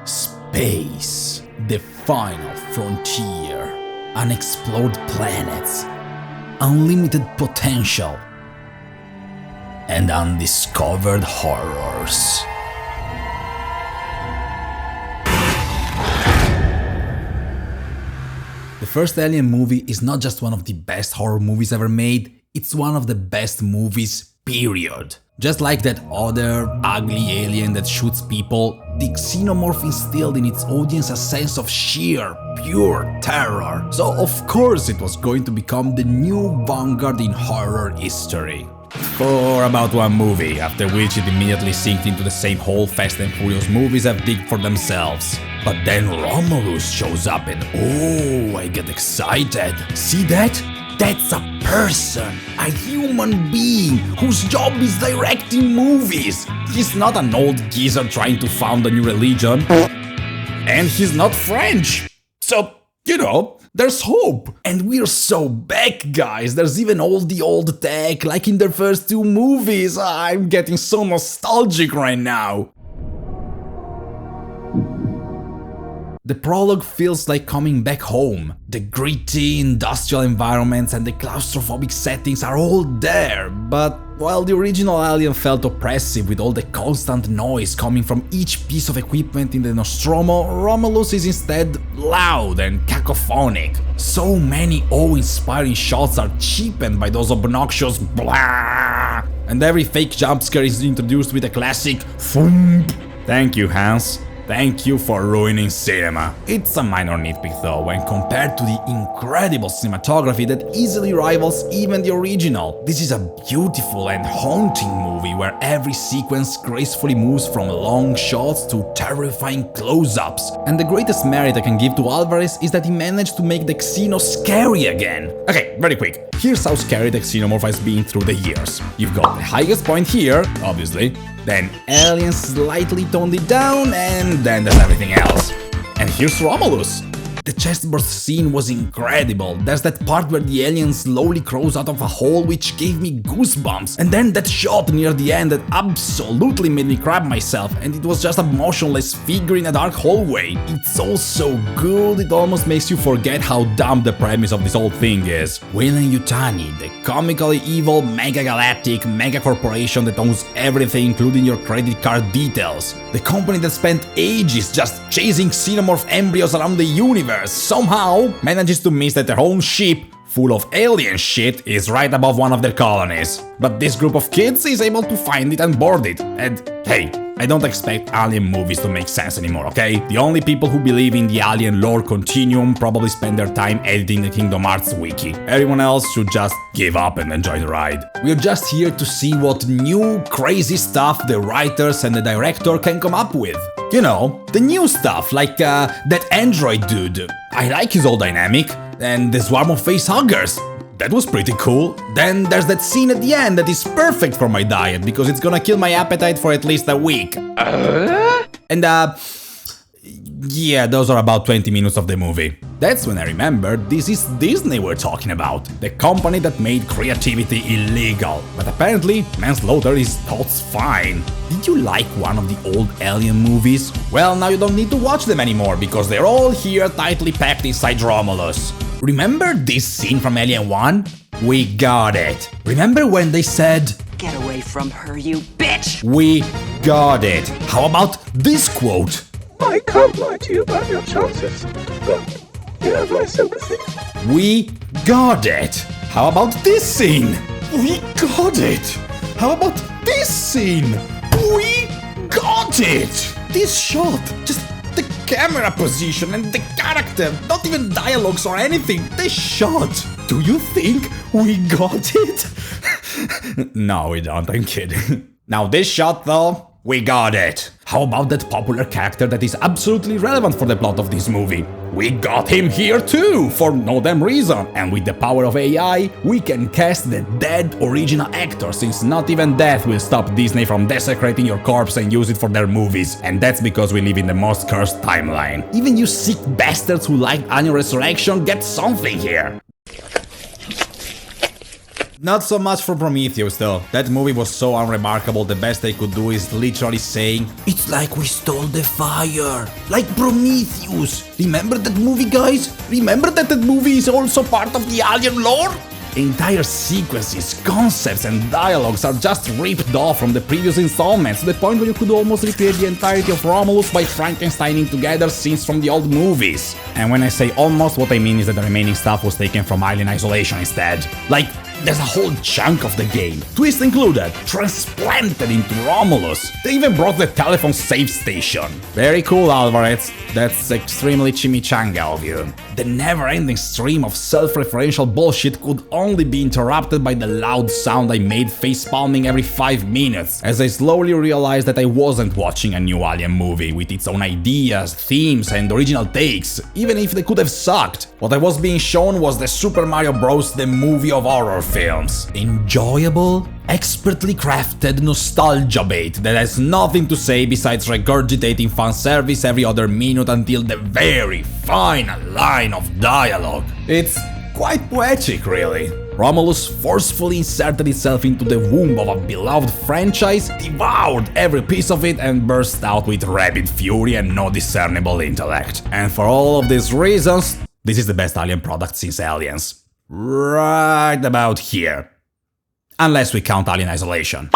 Space, the final frontier, unexplored planets, unlimited potential, and undiscovered horrors. The first Alien movie is not just one of the best horror movies ever made, it's one of the best movies, period. Just like that other ugly alien that shoots people, the xenomorph instilled in its audience a sense of sheer, pure terror. So of course it was going to become the new vanguard in horror history. For about one movie, after which it immediately sinked into the same hole Fast and Furious movies have digged for themselves. But then Romulus shows up and oh, I get excited. See that? That's a person, a human being, whose job is directing movies. He's not an old geezer trying to found a new religion. And he's not French. So, you know, there's hope. And we're so back, guys. There's even all the old tech, like in their first two movies. I'm getting so nostalgic right now. The prologue feels like coming back home. The gritty industrial environments and the claustrophobic settings are all there, but while the original Alien felt oppressive with all the constant noise coming from each piece of equipment in the Nostromo, Romulus is instead loud and cacophonic. So many awe-inspiring shots are cheapened by those obnoxious blah, and every fake jump scare is introduced with a classic thump. Thank you, Hans. Thank you for ruining cinema. It's a minor nitpick though, when compared to the incredible cinematography that easily rivals even the original. This is a beautiful and haunting movie where every sequence gracefully moves from long shots to terrifying close-ups. And the greatest merit I can give to Alvarez is that he managed to make the Xeno scary again. Okay, very quick. Here's how scary the Xenomorph has been through the years. You've got the highest point here, obviously. Then Aliens slightly toned it down, and then there's everything else. And here's Romulus. The chestburst scene was incredible. There's that part where the alien slowly crawls out of a hole which gave me goosebumps. And then that shot near the end that absolutely made me crap myself, and it was just a motionless figure in a dark hallway. It's all so good, it almost makes you forget how dumb the premise of this whole thing is. Weyland-Yutani, the comically evil mega-galactic mega-corporation that owns everything including your credit card details. The company that spent ages just chasing xenomorph embryos around the universe somehow manages to miss that their own ship, full of alien shit, is right above one of their colonies. But this group of kids is able to find it and board it. And hey, I don't expect alien movies to make sense anymore, okay? The only people who believe in the alien lore continuum probably spend their time editing the Kingdom Hearts wiki. Everyone else should just give up and enjoy the ride. We're just here to see what new crazy stuff the writers and the director can come up with. You know, the new stuff, like that android dude. I like his old dynamic. And the swarm of facehuggers. That was pretty cool. Then there's that scene at the end that is perfect for my diet because it's gonna kill my appetite for at least a week. Yeah, those are about 20 minutes of the movie. That's when I remembered this is Disney we're talking about, the company that made creativity illegal. But apparently, manslaughter is thoughts fine. Did you like one of the old Alien movies? Well, now you don't need to watch them anymore because they're all here tightly packed inside Romulus. Remember this scene from Alien 1? We got it. Remember when they said, "Get away from her, you bitch!" We got it. How about this quote? I can't lie to you about your chances, but you have my sympathy. We got it. How about this scene? We got it. How about this scene? We got it. This shot, just the camera position and the character, not even dialogues or anything, the shot. Do you think we got it? No, we don't, I'm kidding. Now this shot though, we got it. How about that popular character that is absolutely relevant for the plot of this movie? We got him here too, for no damn reason. And with the power of AI, we can cast the dead original actor, since not even death will stop Disney from desecrating your corpse and use it for their movies. And that's because we live in the most cursed timeline. Even you sick bastards who liked Alien Resurrection get something here. Not so much for Prometheus though, that movie was so unremarkable, the best they could do is literally saying, "It's like we stole the fire, like Prometheus. Remember that movie, guys? Remember that movie is also part of the Alien lore?" Entire sequences, concepts and dialogues are just ripped off from the previous installments, to the point where you could almost recreate the entirety of Romulus by Frankensteining together scenes from the old movies. And when I say almost, what I mean is that the remaining stuff was taken from Alien Isolation instead. Like, there's a whole chunk of the game, twist included, transplanted into Romulus. They even brought the telephone save station. Very cool, Alvarez. That's extremely chimichanga of you. The never-ending stream of self-referential bullshit could only be interrupted by the loud sound I made face-palming every 5 minutes, as I slowly realized that I wasn't watching a new Alien movie with its own ideas, themes and original takes, even if they could have sucked. What I was being shown was the Super Mario Bros. The movie of horror films. Enjoyable, expertly crafted nostalgia bait that has nothing to say besides regurgitating fanservice every other minute until the very final line of dialogue. It's quite poetic, really. Romulus forcefully inserted itself into the womb of a beloved franchise, devoured every piece of it, and burst out with rabid fury and no discernible intellect. And for all of these reasons, this is the best Alien product since Aliens. Right about here. Unless we count Alien Isolation.